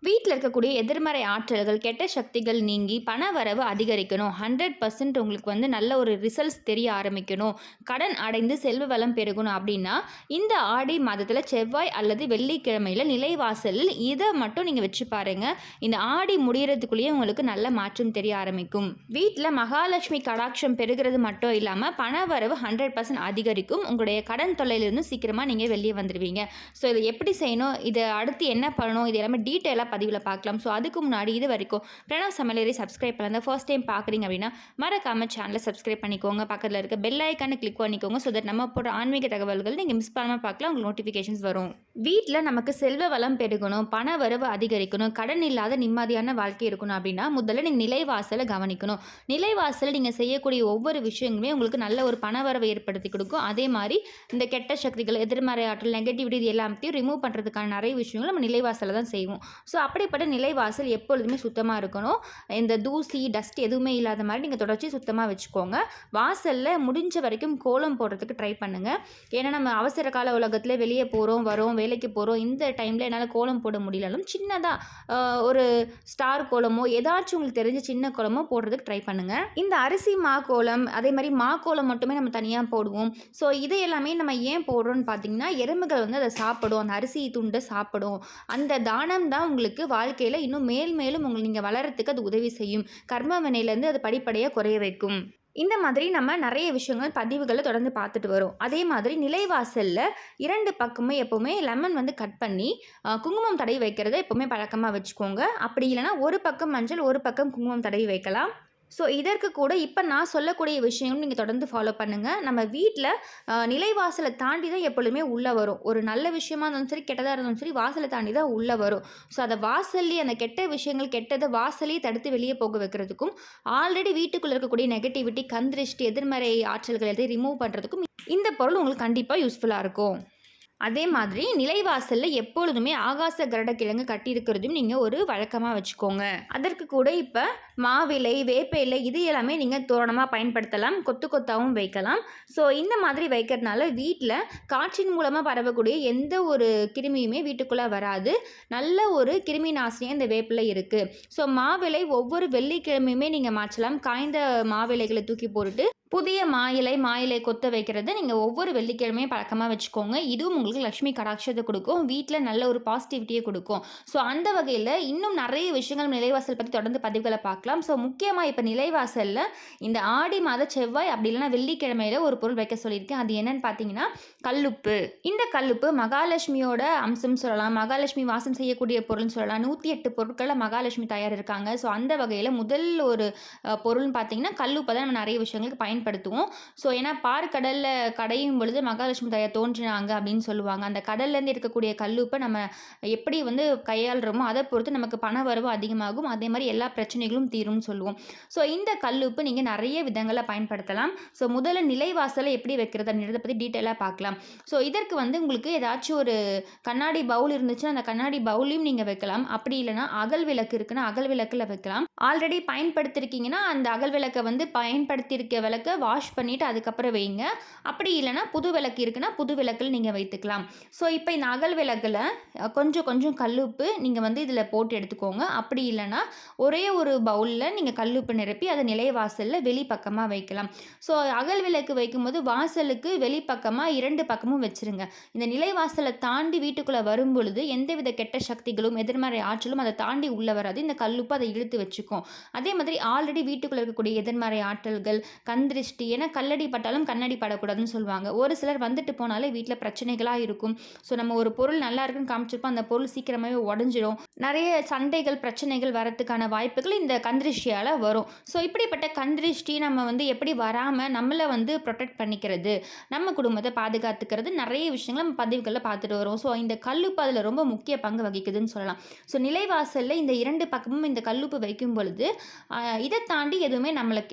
வீட்டில் இருக்கக்கூடிய எதிர்மறை ஆற்றல்கள், கெட்ட சக்திகள் நீங்கி பண வரவு அதிகரிக்கணும். 100% உங்களுக்கு நல்ல ஒரு ரிசல்ட்ஸ் தெரிய ஆரம்பிக்கணும். கடன் அடைந்து செல்வ வளம் பெருகணும் அப்படின்னா, இந்த ஆடி மாதத்தில செவ்வாய் அல்லது வெள்ளிக்கிழமையில நிலைவாசலில் இதை மட்டும் நீங்க வச்சு பாருங்க. இந்த ஆடி முடியறதுக்குள்ளேயே உங்களுக்கு நல்ல மாற்றம் தெரிய ஆரம்பிக்கும். வீட்டில் மகாலட்சுமி கடாட்சம் பெறுகிறது மட்டும் இல்லாமல் பண வரவு 100% அதிகரிக்கும். உங்களுடைய கடன் தொல்லையிலிருந்து சீக்கிரமாக நீங்கள் வெளியே வந்துடுவீங்க. ஸோ இதை எப்படி செய்யணும், இதை அடுத்து என்ன பண்ணணும், இது எல்லாமே டீட்டெயிலாக பதிவில் பார்க்கலாம். ஸோ அதுக்கு முன்னாடி இது வரைக்கும் பிரணவ் சமையலறை சப்ஸ்கிரைப் பண்ணலாம். ஃபர்ஸ்ட் டைம் பார்க்குறீங்க அப்படின்னா மறக்காம சேனலை சப்ஸ்கிரைப் பண்ணிக்கோங்க. பக்கத்தில் இருக்க பெல் ஐக்கானை கிளிக் பண்ணிக்கோங்க. ஸோ தட் நம்ம போகிற ஆன்மீக தகவல்கள் நீங்கள் மிஸ் பண்ணாமல் பார்க்கலாம். உங்களுக்கு நோட்டிஃபிகேஷன்ஸ் வரும். வீட்டில் நமக்கு செல்வ வளம் பெருகணும், பண வரவு அதிகரிக்கணும், கடன் இல்லாத நிம்மதியான வாழ்க்கை இருக்கணும் அப்படின்னா முதல்ல நீங்கள் நிலைவாசலை கவனிக்கணும். நிலைவாசல் நீங்கள் செய்யக்கூடிய ஒவ்வொரு விஷயங்களுமே உங்களுக்கு நல்ல ஒரு பண வரவை ஏற்படுத்தி கொடுக்கும். அதே மாதிரி இந்த கெட்ட சக்திகள், எதிர்மறை ஆற்றல், நெகட்டிவிட்டி இது எல்லாத்தையும் ரிமூவ் பண்ணுறதுக்கான நிறைய விஷயங்கள் நம்ம நிலைவாசலை தான் செய்வோம். ஸோ அப்படிப்பட்ட நிலைவாசல் எப்பொழுதுமே சுத்தமாக இருக்கணும். இந்த தூசி டஸ்ட் எதுவுமே இல்லாத மாதிரி நீங்கள் தொடர்ச்சி சுத்தமாக வச்சுக்கோங்க. வாசலில் முடிஞ்ச வரைக்கும் கோலம் போடுறதுக்கு ட்ரை பண்ணுங்கள். ஏன்னா நம்ம அவசர கால உலகத்தில் வெளியே போகிறோம், வரோம், வேலைக்கு போகிறோம். இந்த டைமில் என்னால் கோலம் போட முடியலனாலும் சின்னதாக ஒரு ஸ்டார் கோலமோ ஏதாச்சும் உங்களுக்கு தெரிஞ்ச சின்ன கோலமோ போடுறதுக்கு ட்ரை பண்ணுங்கள். இந்த அரிசி மா கோலம், அதே மாதிரி மா கோலம் மட்டுமே நம்ம தனியாக போடுவோம். ஸோ இது எல்லாமே நம்ம ஏன் போடுறோம்னு பார்த்தீங்கன்னா, எறும்புகள் அதை சாப்பிடும், அந்த அரிசி துண்டை சாப்பிடும். அந்த தானம் தான் உங்களுக்கு வாழ்க்கையில் இன்னும் மேலும் நீங்கள் வளர்கிறதுக்கு அது உதவி செய்யும். கர்ம வினையிலேருந்து அது படிப்படியாக குறைய வைக்கும். இந்த மாதிரி நம்ம நிறைய விஷயங்கள் பதிவுகளை தொடர்ந்து பார்த்துட்டு வரோம். அதே மாதிரி நிலைவாசலில் 2 பக்கமும் எப்போவுமே லெமன் கட் பண்ணி குங்குமம் தடவி வைக்கிறத எப்போவுமே பழக்கமாக வச்சுக்கோங்க. அப்படி இல்லைனா ஒரு பக்கம் மஞ்சள், ஒரு பக்கம் குங்குமம் தடவி வைக்கலாம். ஸோ இதற்கு கூட இப்போ நான் சொல்லக்கூடிய விஷயங்களும் நீங்கள் தொடர்ந்து ஃபாலோ பண்ணுங்கள். நம்ம வீட்டில் நிலைவாசலை தாண்டி தான் எப்பொழுதுமே உள்ளே வரும். ஒரு நல்ல விஷயமா இருந்தாலும் சரி, கெட்டதாக இருந்தாலும் சரி, வாசலை தாண்டி தான் உள்ளே வரும். ஸோ அதை வாசல்லேயே அந்த கெட்ட விஷயங்கள், கெட்டதை வாசலையே தடுத்து வெளியே போக வைக்கிறதுக்கும், ஆல்ரெடி வீட்டுக்குள்ளே இருக்கக்கூடிய நெகட்டிவிட்டி, கந்திருஷ்டி, எதிர்மறை ஆற்றல்கள் எதை ரிமூவ் பண்ணுறதுக்கும் இந்த பொருள் உங்களுக்கு கண்டிப்பாக யூஸ்ஃபுல்லாக இருக்கும். அதே மாதிரி நிலைவாசலில் எப்பொழுதுமே ஆகாச கருடக்கிழங்கு கட்டியிருக்கிறதும் நீங்கள் ஒரு வழக்கமாக வச்சுக்கோங்க. அதற்கு கூட இப்போ மாவிலை, வேப்ப இலை இது எல்லாமே நீங்கள் தோரணமாக பயன்படுத்தலாம், கொத்து கொத்தாகவும் வைக்கலாம். ஸோ இந்த மாதிரி வைக்கிறதுனால வீட்டில் காற்றின் மூலமாக பரவக்கூடிய எந்த ஒரு கிருமியுமே வீட்டுக்குள்ளே வராது. நல்ல ஒரு கிருமி நாசினியாக இந்த வேப்பிலை இருக்குது. ஸோ மாவிலை ஒவ்வொரு வெள்ளிக்கிழமையுமே நீங்கள் மாற்றலாம். காய்ந்த மாவிலைகளை தூக்கி போட்டுட்டு புதிய மாயிலை கொத்த வைக்கிறத நீங்கள் ஒவ்வொரு வெள்ளிக்கிழமையும் பழக்கமாக வச்சுக்கோங்க. இதுவும் உங்களுக்கு லக்ஷ்மி கடாட்சத்தை கொடுக்கும், வீட்டில் நல்ல ஒரு பாசிட்டிவிட்டியை கொடுக்கும். ஸோ அந்த வகையில் இன்னும் நிறைய விஷயங்கள் நிலைவாசல் பற்றி தொடர்ந்து பதிவுகளை பார்க்கலாம். ஸோ முக்கியமாக இப்போ நிலைவாசலில் இந்த ஆடி மாத செவ்வாய் அப்படி இல்லைனா வெள்ளிக்கிழமையில் ஒரு பொருள் வைக்க சொல்லியிருக்கேன். அது என்னன்னு பார்த்தீங்கன்னா கல்லுப்பு. இந்த கல்லுப்பு மகாலட்சுமியோட அம்சம் சொல்லலாம், மகாலட்சுமி வாசம் செய்யக்கூடிய பொருள்னு சொல்லலாம். 108 பொருட்களில் மகாலட்சுமி தயார் இருக்காங்க. ஸோ அந்த வகையில் முதல் ஒரு பொருள்னு பார்த்தீங்கன்னா கல்லுப்பை தான் நம்ம நிறைய விஷயங்களுக்கு பயன்படுத்துவோம். ஸோ ஏன்னா பாற்கடலில் கடையும் பொழுது மகாலட்சுமி தாயார் தோன்றினாங்க அப்படின்னு சொல்லுவாங்க. அந்த கடல்லேருந்து இருக்கக்கூடிய கல்லுப்பை நம்ம எப்படி கையாளுறோமோ அதை பொறுத்து நமக்கு பண வரவு அதிகமாகும். அதே மாதிரி எல்லா பிரச்சனைகளும் தீரும்னு சொல்லுவோம். ஸோ இந்த கல்லுப்பு நீங்கள் நிறைய விதங்களில் பயன்படுத்தலாம். ஸோ முதல்ல நிலைவாசலை எப்படி வைக்கிறது அப்படின்றத பற்றி டீட்டெயிலாக பார்க்கலாம். ஸோ இதற்கு உங்களுக்கு ஏதாச்சும் ஒரு கண்ணாடி பவுல் இருந்துச்சுன்னா அந்த கண்ணாடி பவுலையும் நீங்கள் வைக்கலாம். அப்படி இல்லைனா அகல் விளக்கு இருக்குன்னா அகல் விளக்கில் வைக்கலாம். ஆல்ரெடி பயன்படுத்திருக்கீங்கன்னா அந்த அகல் விளக்கை பயன்படுத்தியிருக்க விளக்க வாஷ் பண்ணிவிட்டு அதுக்கப்புறம் வைங்க. அப்படி இல்லைனா புது விளக்கு இருக்குன்னா புது விளக்கில் நீங்கள் வைத்துக்கலாம். ஸோ இப்போ இந்த அகல் விளக்கில் கொஞ்சம் கல்லுப்பு நீங்கள் இதில் போட்டு எடுத்துக்கோங்க. அப்படி இல்லைனா ஒரே ஒரு பவுலில் நீங்கள் கல்லுப்பு நிரப்பி அதை நிலைவாசலில் வெளிப்பக்கமாக வைக்கலாம். ஸோ அகல் விளக்கு வைக்கும்போது வாசலுக்கு வெளிப்பக்கமாக 2 பக்கமும் வச்சுருங்க. இந்த நிலைவாசலை தாண்டி வீட்டுக்குள்ளே வரும் பொழுது எந்தவித கெட்ட சக்திகளும் எதிர்மறை ஆற்றலும் அதை தாண்டி உள்ளே வராது. இந்த கல்லுப்பு அதை இழுத்து வச்சுக்கும். அதே மாதிரி ஆல்ரெடி வீட்டுக்குள்ளே இருக்கக்கூடிய எதிர்மறை ஆற்றல்கள், கந்திருஷ்டி, ஏன்னா கல்லடி பட்டாலும் கண்ணடி படக்கூடாதுன்னு சொல்லுவாங்க. ஒரு சிலர் வந்துட்டு போனாலே வீட்டில் பிரச்சனைகளாக இருக்கும். ஸோ நம்ம ஒரு பொருள் நல்லா இருக்குன்னு காமிச்சிருப்போம், அந்த பொருள் சீக்கிரமாகவே உடஞ்சிரும். நிறைய சண்டைகள், பிரச்சனைகள் வரத்துக்கான வாய்ப்புகள் இந்த கந்திருஷ்டியால் வரும். ஸோ இப்படிப்பட்ட கந்திருஷ்டி நம்ம எப்படி வராமல் நம்மளை ப்ரொடெக்ட் பண்ணிக்கிறது, நம்ம குடும்பத்தை பாதுகாத்துக்கிறது நிறைய விஷயங்கள் நம்ம பதிவுகளில் பார்த்துட்டு வரோம். ஸோ இந்த கல்லுப்பு அதில் ரொம்ப முக்கிய பங்கு வகிக்குதுன்னு சொல்லலாம். ஸோ நிலைவாசலில் இந்த 2 பக்கமும் இந்த கல்லுப்பு வைக்கும் பொழுது இதை தாண்டி எதுவுமே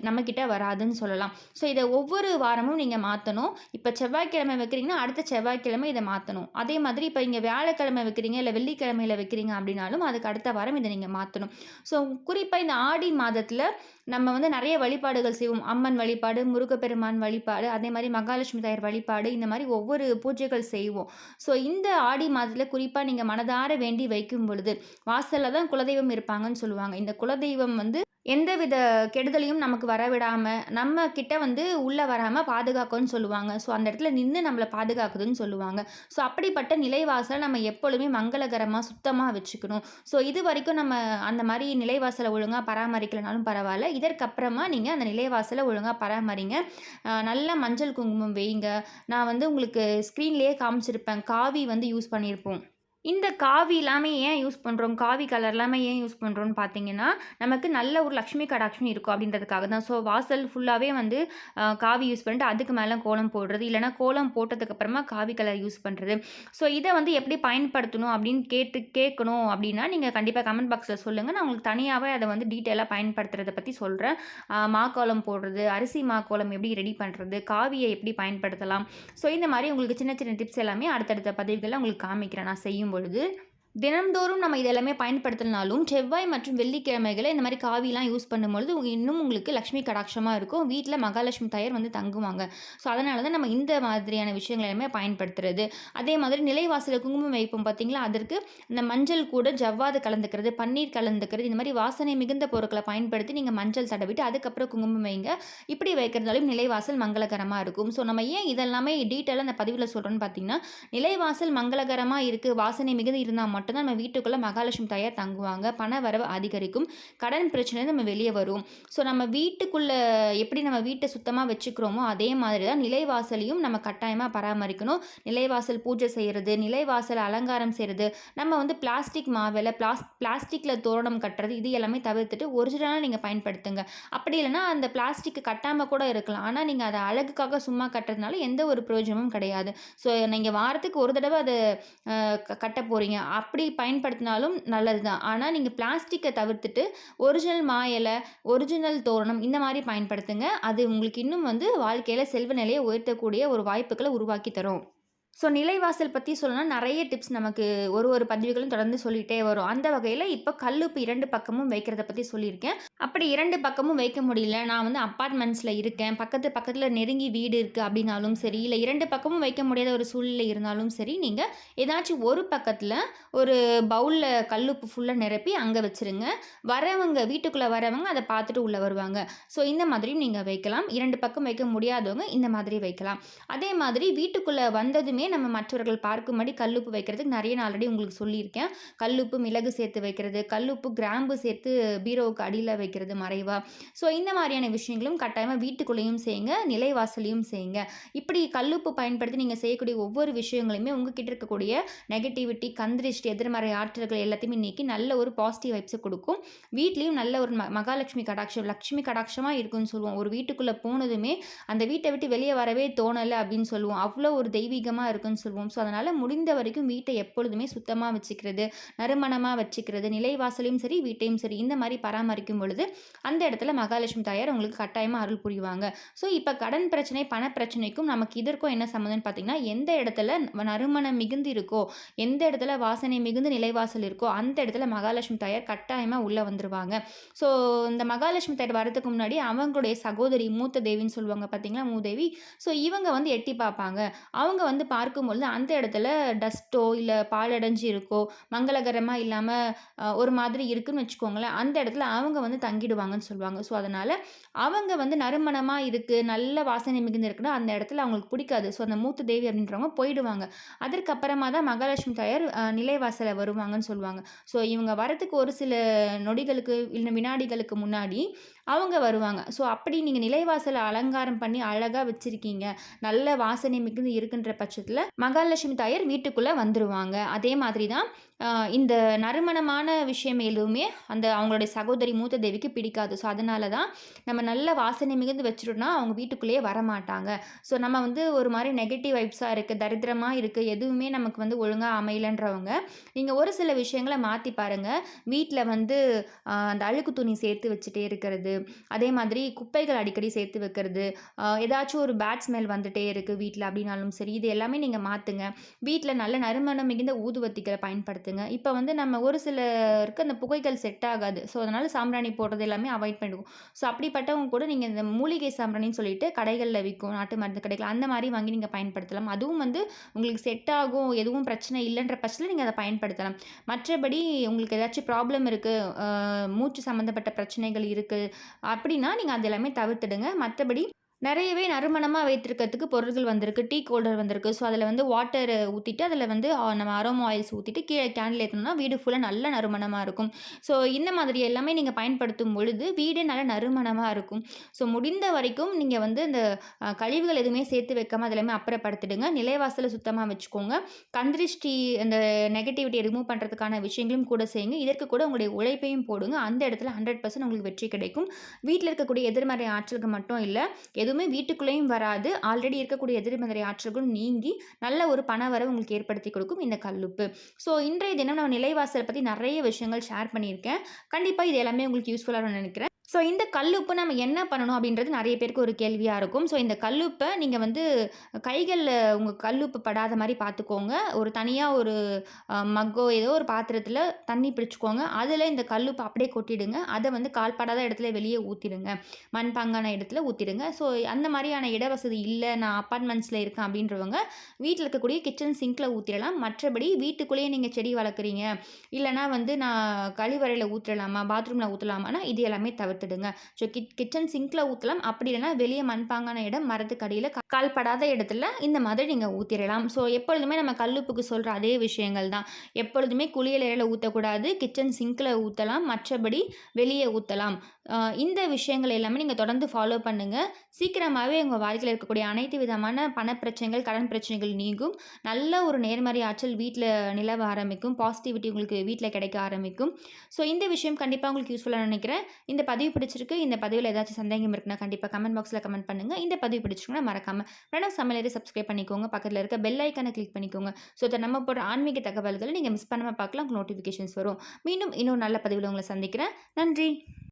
நம்மக்கிட்ட வராதுன்னு சொல்லலாம். வைக்கலாம். ஸோ இதை ஒவ்வொரு வாரமும் நீங்கள் மாற்றணும். இப்போ செவ்வாய்க்கிழமை வைக்கிறீங்கன்னா அடுத்த செவ்வாய்க்கிழமை இதை மாற்றணும். அதே மாதிரி இப்போ இங்கே வியாழக்கிழமை வைக்கிறீங்க இல்லை வெள்ளிக்கிழமையில் வைக்கிறீங்க அப்படின்னாலும் அதுக்கு அடுத்த வாரம் இதை நீங்கள் மாற்றணும். ஸோ குறிப்பாக இந்த ஆடி மாதத்தில் நம்ம வந்து நிறைய வழிபாடுகள் செய்வோம். அம்மன் வழிபாடு, முருகப்பெருமான் வழிபாடு, அதே மாதிரி மகாலட்சுமி தாயார் வழிபாடு, இந்த மாதிரி ஒவ்வொரு பூஜைகள் செய்வோம். ஸோ இந்த ஆடி மாதத்தில் குறிப்பாக நீங்கள் மனதார வேண்டி வைக்கும் பொழுது வாசலில் தான் குலதெய்வம் இருப்பாங்கன்னு சொல்லுவாங்க. இந்த குலதெய்வம் வந்து எந்தவித கெடுதலையும் நமக்கு வரவிடாமல் நம்ம கிட்ட வந்து உள்ளே வராமல் பாதுகாக்கும்னு சொல்லுவாங்க. ஸோ அந்த இடத்துல நின்று நம்மளை பாதுகாக்குதுன்னு சொல்லுவாங்க. ஸோ அப்படிப்பட்ட நிலைவாசலை நம்ம எப்பொழுதுமே மங்களகரமாக சுத்தமாக வச்சுக்கணும். ஸோ இது வரைக்கும் நம்ம அந்த மாதிரி நிலைவாசலை ஒழுங்காக பராமரிக்கலைனாலும் பரவாயில்ல. இதற்கப்புறமா நீங்கள் அந்த நிலைவாசலை ஒழுங்காக பராமரிங்க. நல்லா மஞ்சள் குங்குமம் வைங்க. நான் வந்து உங்களுக்கு ஸ்க்ரீன்லேயே காமிச்சிருப்பேன். காவி வந்து யூஸ் பண்ணியிருப்போம். இந்த காவி எல்லாமே ஏன் யூஸ் பண்ணுறோம், காவி கலர் எல்லாமே ஏன் யூஸ் பண்ணுறோன்னு பார்த்தீங்கன்னா, நமக்கு நல்ல ஒரு லக்ஷ்மி கடாட்சம் இருக்கும் அப்படின்றதுக்காக தான். ஸோ வாசல் ஃபுல்லாகவே வந்து காவி யூஸ் பண்ணிட்டு அதுக்கு மேலே கோலம் போடுறது, இல்லைனா கோலம் போட்டதுக்கப்புறமா காவி கலர் யூஸ் பண்ணுறது. ஸோ இதை வந்து எப்படி பயன்படுத்தணும் அப்படின்னு கேட்கணும் அப்படின்னா நீங்கள் கண்டிப்பாக கமெண்ட் பாக்ஸில் சொல்லுங்கள். நான் உங்களுக்கு தனியாகவே அதை வந்து டீட்டெயிலாக பயன்படுத்துறதை பற்றி சொல்கிறேன். மாக்கோலம் போடுறது, அரிசி மாக்கோலம் எப்படி ரெடி பண்ணுறது, காவியை எப்படி பயன்படுத்தலாம். ஸோ இந்த மாதிரி உங்களுக்கு சின்ன சின்ன டிப்ஸ் எல்லாமே அடுத்தடுத்த பதிவுகளில் உங்களுக்கு காமிக்கிறேன் நான் செய்யும் பொழுது. தினம்தோறும் நம்ம இதெல்லாமே பயன்படுத்தினாலும் செவ்வாய் மற்றும் வெள்ளிக்கிழமைகளை இந்த மாதிரி காவிலாம் யூஸ் பண்ணும்பொழுது இன்னும் உங்களுக்கு லக்ஷ்மி கடாட்சமாக இருக்கும். வீட்டில் மகாலட்சுமி தாயார் வந்து தங்குவாங்க. ஸோ அதனால தான் நம்ம இந்த மாதிரியான விஷயங்கள் எல்லாமே பயன்படுத்துறது. அதே மாதிரி நிலைவாசலில் குங்குமம் வைப்போம் பார்த்தீங்களா, அதற்கு இந்த மஞ்சள் கூட ஜவ்வாது கலந்துக்கிறது, பன்னீர் கலந்துக்கிறது, இந்த மாதிரி வாசனை மிகுந்த பொருட்களை பயன்படுத்தி நீங்கள் மஞ்சள் தடவிட்டு அதுக்கப்புறம் குங்குமம் வைங்க. இப்படி வைக்கிறதாலும் நிலைவாசல் மங்களகரமாக இருக்கும். ஸோ நம்ம ஏன் இதெல்லாமே டீட்டெயிலாக அந்த பதிவில் சொல்கிறோன்னு பார்த்தீங்கன்னா, நிலைவாசல் மங்களகரமாக இருக்குது, வாசனை மிகுந்து இருந்தால் மட்டும் தான் நம்ம வீட்டுக்குள்ளே மகாலட்சுமி தாயார் தங்குவாங்க. பண வரவு அதிகரிக்கும், கடன் பிரச்சனை நம்ம வெளியே வரும். ஸோ நம்ம வீட்டுக்குள்ளே எப்படி நம்ம வீட்டை சுத்தமாக வச்சுக்கிறோமோ அதே மாதிரி தான் நிலைவாசலையும் நம்ம கட்டாயமாக பராமரிக்கணும். நிலைவாசல் பூஜை செய்கிறது, நிலைவாசல் அலங்காரம் செய்கிறது, நம்ம வந்து பிளாஸ்டிக் மாவில் பிளாஸ்டிக்கில் தோரணம் கட்டுறது, இது எல்லாமே தவிர்த்துட்டு ஒரிஜினலாக நீங்கள் பயன்படுத்துங்க. அப்படி இல்லைனா அந்த பிளாஸ்டிக் கட்டாமல் கூட இருக்கலாம். ஆனால் நீங்கள் அதை அழகுக்காக சும்மா கட்டுறதுனால எந்த ஒரு பிரயோஜனமும் கிடையாது. ஸோ நீங்கள் வாரத்துக்கு ஒரு தடவை அதை கட்ட போகிறீங்க, அப்படி பயன்படுத்தினாலும் நல்லது தான். ஆனால் நீங்கள் பிளாஸ்டிக்கை தவிர்த்துட்டு ஒரிஜினல் மா இலை, ஒரிஜினல் தோரணம் இந்த மாதிரி பயன்படுத்துங்க. அது உங்களுக்கு இன்னும் வந்து வாழ்க்கையில் செல்வ நிலையை உயர்த்தக்கூடிய ஒரு வாய்ப்புகளை உருவாக்கி தரும். ஸோ நிலைவாசல் பற்றி சொல்லணும்னா நிறைய டிப்ஸ் நமக்கு ஒரு பதிவுகளும் தொடர்ந்து சொல்லிகிட்டே வரும். அந்த வகையில் இப்போ கல்லுப்பு 2 பக்கமும் வைக்கிறத பற்றி சொல்லியிருக்கேன். அப்படி 2 பக்கமும் வைக்க முடியல, நான் வந்து அப்பார்ட்மெண்ட்ஸில் இருக்கேன், பக்கத்தில் நெருங்கி வீடு இருக்குது அப்படின்னாலும் சரி, இல்லை 2 பக்கமும் வைக்க முடியாத ஒரு சூழ்நிலை இருந்தாலும் சரி, நீங்கள் ஏதாச்சும் ஒரு பக்கத்தில் ஒரு பவுலில் கல்லுப்பு ஃபுல்லாக நிரப்பி அங்கே வச்சுருங்க. வீட்டுக்குள்ளே வரவங்க அதை பார்த்துட்டு உள்ளே வருவாங்க. ஸோ இந்த மாதிரியும் நீங்கள் வைக்கலாம். 2 பக்கம் வைக்க முடியாதவங்க இந்த மாதிரி வைக்கலாம். அதே மாதிரி வீட்டுக்குள்ளே வந்ததுமே நம்ம மற்றவர்கள் பார்க்கும்படி கல்லுப்பு வைக்கிறதுக்கு நிறைய நான் ஆல்ரெடி உங்களுக்கு சொல்லியிருக்கேன். கல்லுப்பு மிளகு சேர்த்து வைக்கிறது, கல்லுப்பு கிராம்பு சேர்த்து பீரோவுக்கு அடியில் வைக்கிறது மறைவா. ஸோ இந்த மாதிரியான விஷயங்களும் கட்டாயமாக வீட்டுக்குள்ளேயும் செய்யுங்க, நிலைவாசலையும் செய்யுங்க. இப்படி கல்லுப்பு பயன்படுத்தி நீங்கள் செய்யக்கூடிய ஒவ்வொரு விஷயங்களையுமே உங்ககிட்ட இருக்கக்கூடிய நெகட்டிவிட்டி, கந்திருஷ்டி, எதிர்மறை ஆற்றல்கள் எல்லாத்தையுமே நீக்கி நல்ல ஒரு பாசிட்டிவ் வைப்ஸை கொடுக்கும். வீட்லேயும் நல்ல ஒரு மகாலட்சுமி கடாட்சம், லக்ஷ்மி கடாட்சமாக இருக்குன்னு சொல்லுவோம். ஒரு வீட்டுக்குள்ளே போனதுமே அந்த வீட்டை விட்டு வெளியே வரவே தோணலை அப்படின்னு சொல்லுவோம். அவ்வளோ ஒரு தெய்வீகமாக இருக்குன்னு சொல்லுவோம். ஸோ அதனால் முடிந்த வரைக்கும் வீட்டை எப்பொழுதுமே சுத்தமாக வச்சுக்கிறது, நறுமணமாக வச்சுக்கிறது, நிலைவாசலையும் சரி வீட்டையும் சரி இந்த மாதிரி பராமரிக்கும் பொழுது அந்த இடத்துல மகாலட்சுமி தாயார் உங்களுக்கு கட்டாயமாக அருள் புரிவாங்க. ஸோ இப்போ கடன் பிரச்சனை, பண பிரச்சனைக்கும் நமக்கு இதற்கும் என்ன சம்மந்தம்னு பார்த்தீங்கன்னா, எந்த இடத்துல நறுமணம் மிகுந்து இருக்கோ, எந்த இடத்துல வாசனை மிகுந்து நிலைவாசல் இருக்கோ அந்த இடத்துல மகாலட்சுமி தாயார் கட்டாயமாக உள்ளே வந்துருவாங்க. ஸோ இந்த மகாலட்சுமி தாயார் வரதுக்கு முன்னாடி அவங்களுடைய சகோதரி மூத்த தேவின்னு சொல்லுவாங்க பார்த்தீங்களா, மூதேவி. ஸோ இவங்க வந்து எட்டி பார்ப்பாங்க. அவங்க வந்து பார்க்கும்பொழுது அந்த இடத்துல டஸ்ட்டோ இல்லை பாலடைஞ்சு இருக்கோ, மங்களகரமாக இல்லாமல் ஒரு மாதிரி இருக்குன்னு வச்சுக்கோங்களேன், அந்த இடத்துல அவங்க வந்து தங்கிடுவாங்கன்னு சொல்லுவாங்க. ஸோ அதனால் அவங்க வந்து நறுமணமாக இருக்குது, நல்ல வாசனை மிகுந்து இருக்குன்னா அந்த இடத்துல அவங்களுக்கு பிடிக்காது. ஸோ அந்த மூத்த தேவி அப்படின்றவங்க போயிடுவாங்க. அதற்கப்புறமா தான் மகாலட்சுமி தாயார் நிலைவாசலை வருவாங்கன்னு சொல்லுவாங்க. ஸோ இவங்க வரத்துக்கு ஒரு சில நொடிகளுக்கு இல்லை வினாடிகளுக்கு முன்னாடி அவங்க வருவாங்க. ஸோ அப்படி நீங்கள் நிலைவாசலை அலங்காரம் பண்ணி அழகாக வச்சுருக்கீங்க, நல்ல வாசனை மிகுந்து இருக்குன்ற பட்சத்தில் மகாலட்சுமி தாயார் வீட்டுக்குள்ளே வந்துடுவாங்க. அதே மாதிரி தான் இந்த நறுமணமான விஷயம் எதுவுமே அந்த அவங்களுடைய சகோதரி மூத்த தேவிக்கு பிடிக்காது. ஸோ அதனால தான் நம்ம நல்ல வாசனை மிகுந்து வச்சுட்டோம்னா, அவங்க வீட்டுக்குள்ளேயே வரமாட்டாங்க. ஸோ நம்ம வந்து ஒரு மாரி நெகட்டிவ் வைப்ஸா இருக்கு, தரித்திரமா இருக்கு, எதுவுமே நமக்கு வந்து ஒழுங்கா அமையலன்றவங்க, நீங்க ஒரு சில விஷயங்கள மாத்தி பாருங்க. வீட்ல வந்து அந்த அழுக்கு துணி சேர்த்து வச்சுட்டே இருக்கிறது, அதே மாதிரி குப்பைகள் அடிக்கடி சேர்த்து வைக்கிறது, ஏதாச்சும் ஒரு பேட் ஸ்மெல் வந்துட்டே இருக்கு வீட்ல அப்படின்னாலும் சரி, இது எல்லாமே நீங்க மாத்துங்க. வீட்ல நல்ல நறுமணம் மிகுந்த ஊதுவத்திகள பயன்படுத்துங்க. இப்ப வந்து நம்ம ஒரு சிலருக்கு அந்த புகைகள் செட் ஆகாது. ஸோ, அதனால சாம்பிராணி போடுறது எல்லாமே அவாய்ட் பண்ணிடுவோம். ஸோ, அப்படிப்பட்டவங்க கூட நீங்க இந்த மூலிகை சாம்பிராணின்னு சொல்லிட்டு கடைகள்ல விக்கும். நாட்டு மருந்து கடைகள் அந்த மாரி வாங்கி நீங்க பயன்படுத்தலாம். அதுவும் வந்து உங்களுக்கு செட் ஆகும், எதுவும் பிரச்சனை இல்லன்ற பட்சத்தில நீங்க அத பயன்படுத்தலாம். மற்றபடி உங்களுக்கு ஏதாச்சும் ப்ராப்ளம் இருக்கு, மூச்சு சம்மந்தப்பட்ட பிரச்சனைகள் இருக்கு அப்படின்னா, நீங்க அது எல்லாமே தவிர்த்துடுங்க. மத்தபடி நெறையவே நறுமணமா வைத்திருக்கிறதுக்கு பொருட்கள் வந்திருக்கு. டீ ஹோல்டர் வந்திருக்கு. ஸோ, அதில வந்து வாட்டர் ஊத்திட்டு, அதில வந்து நம்ம அரோமா ஆயில்ஸ் ஊத்திட்டு, கீழ கேண்டில் ஏத்துனோம்னா, வீடு ஃபுல்லா நல்ல நறுமணமா இருக்கும். ஸோ, இந்த மாதிரி எல்லாமே நீங்க பயன்படுத்தும் பொழுது, வீடே நல்ல நறுமணமா இருக்கும். ஸோ, முடிந்த வரைக்கும் நீங்க வந்து இந்த கழிவுகள் எதுவுமே சேர்த்து வைக்காம, அது எல்லாமே அப்புறப்படுத்திடுங்க. நிலைவாசல சுத்தமா வச்சுக்கோங்க. கந்திருஷ்டி அந்த நெகட்டிவிட்டிய ரிமூவ் பண்றதுக்கான விஷயங்களும் கூட செய்யுங்க. இதற்கு கூட உங்களுடைய உழைப்பையும் போடுங்க. அந்த இடத்துல 100% உங்களுக்கு வெற்றி கிடைக்கும். வீட்ல இருக்கக்கூடிய எதிர்மறை ஆற்றல்கள் மட்டும் இல்ல, எதுவுமே வீட்டுக்குள்ளேயும் வராது. ஆல்ரெடி இருக்கக்கூடிய எதிர்மறை ஆற்றல்களும் நீங்கி, நல்ல ஒரு பணவரவு உங்களுக்கு ஏற்படுத்தி கொடுக்கும் இந்த கல்லுப்பு. ஸோ, இன்றைய தினம் நான் நிலைவாசல பத்தி நெறைய விஷயங்கள் ஷேர் பண்ணியிருக்கேன். கண்டிப்பா இது எல்லாமே உங்களுக்கு யூஸ்ஃபுல்லா இருக்கும்னு நெனைக்கிறேன். ஸோ, இந்த கல்லுப்பு நம்ம என்ன பண்ணணும் அப்படின்றது நெறைய பேருக்கு ஒரு கேள்வியா இருக்கும். ஸோ, இந்த கல்லுப்ப நீங்க வந்து கைகள்ல உங்க கல்லுப்பு படாத மாரி பார்த்துக்கோங்க. ஒரு தனியா ஒரு மக்கோ ஏதோ ஒரு பாத்திரத்தில தண்ணி பிடிச்சுக்கோங்க. அதில இந்த கல்லுப்ப அப்படியே கொட்டிடுங்க. அத வந்து கால்படாத இடத்துல வெளியே ஊத்திடுங்க. மண்பாங்கான இடத்துல ஊத்திடுங்க. ஸோ, அந்த மாரியான இட வசதி இல்ல, நான் அபார்ட்மெண்ட்ஸ்ல இருக்கேன் அப்படின்றவங்க, வீட்ல இருக்கக்கூடிய கிச்சன் சிங்க்ல ஊத்திடலாம். மற்றபடி வீட்டுக்குள்ளேயே நீங்க செடி வளர்க்குறீங்க, இல்லன்னா வந்து நான் கழிவறையில ஊற்றலாமா, பாத்ரூம்ல ஊத்தலாமான்னா, இது எல்லாமே தவிர்த்துடுங்க. So, kitchen சிங்க்ல ஊத்தலாம். அப்படி இல்லன்னா வெளிய மண்பாங்கான இடம், மரத்துக்கு அடியில கால்படாத இடத்துல இந்த மாதிரி நீங்க ஊத்திறலாம். ஸோ, எப்பொழுதுமே நம்ம கல்லுப்புக்கு சொல்ற அதே விஷயங்கள் தான். எப்பொழுதுமே குளியலறையில ஊத்தக்கூடாது. கிச்சன் சிங்க்ல ஊத்தலாம். மற்றபடி வெளிய ஊத்தலாம். இந்த விஷயங்கள் எல்லாமே நீங்க தொடர்ந்து ஃபாலோ பண்ணுங்க. சீக்கிரமாவே உங்க வாழ்க்கையில இருக்கக்கூடிய அனைத்து விதமான பணப்பிரச்சனைகள், கடன் பிரச்சனைகள் நீங்கும். நல்ல ஒரு நேர்மறை ஆற்றல் வீட்ல நிலவ ஆரம்பிக்கும். பாசிட்டிவிட்டி உங்களுக்கு வீட்ல கிடைக்க ஆரம்பிக்கும். ஸோ, இந்த விஷயம் கண்டிப்பா உங்களுக்கு யூஸ்ஃபுல்லா நினைக்கிறேன். இந்த பதிவு பிடிச்சிருக்கு. இந்த பதிவுல ஏதாச்சும் சந்தேகம் இருக்குன்னா கண்டிப்பா கமெண்ட் பாக்ஸ்ல கமெண்ட் பண்ணுங்க. இந்த பதிவு பிடிச்சிருக்குன்னா மறக்காம பிரணவ் சமையலறை சப்ஸ்கிரைப் பண்ணிக்கோங்க. பக்கத்துல இருக்க பெல் ஐகான கிளிக் பண்ணிக்கோங்க. ஸோ தட் நம்ம போடுற ஆன்மீக தகவல்கள நீங்க மிஸ் பண்ணாம பார்க்கலாம். உங்களுக்கு நோட்டிஃபிகேஷன்ஸ் வரும். மீண்டும் இன்னொரு நல்ல பதிவுல உங்கள சந்திக்கிறேன். நன்றி.